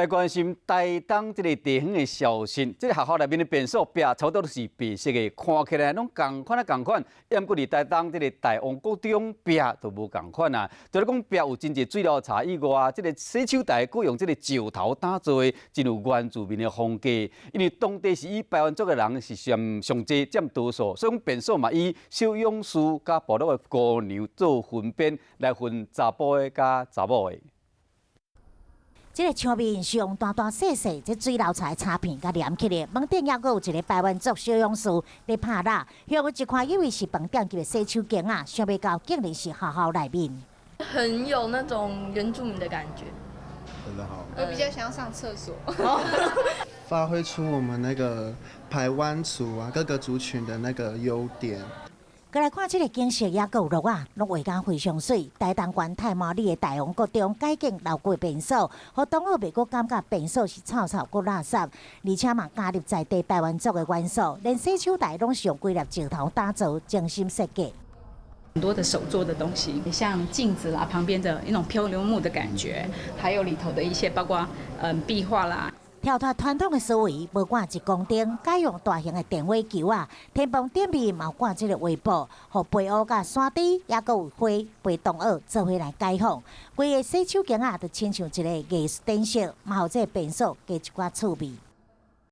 来关心台东这个地方的小新，这个学校内面的便所壁差不多都是白色的，看起来拢同款同款。要不伫台东这个大王国中壁都无同款啊。就是讲壁有真侪水疗茶以外，这个洗手台佫用这个石头打造的，真有原住民的风格。因为当地是以排湾族的人是上济占多数，所以讲便所嘛以小勇士甲部落的姑娘做分边来分查甫的甲查某的。 这个墙面是用大大细细这水流出来插片甲粘起的，门顶也有一个排湾族小勇士咧拍蜡，还有一块以为是饭店级的洗手间啊，想不到竟然是学校内面，很有那种原住民的感觉。真的好，我比较想要上厕所。发挥出我们那个排湾族啊各个族群的那个优点。 过来看这个景色，也有落啊，拢画甲非常水。台东县太麻里的大王国中改建老旧便所，互同学袂阁感觉便所是臭臭阁垃圾，而且嘛加入在地台湾族的元素，连洗手台拢是用几粒石头打造，精心设计。 很多的手做的东西，像镜子啦，旁边的一种漂流木的感觉，还有里头的一些包括壁画啦。 跳脱传统的思维，无挂一公灯，改用大型的电话球啊，天棚顶面嘛有挂这个画布，互飞蛾甲山猪，也阁有花陪同学做伙来解放。规个洗手间啊，就亲像一个艺术展示，嘛，互这个便所加一寡趣味。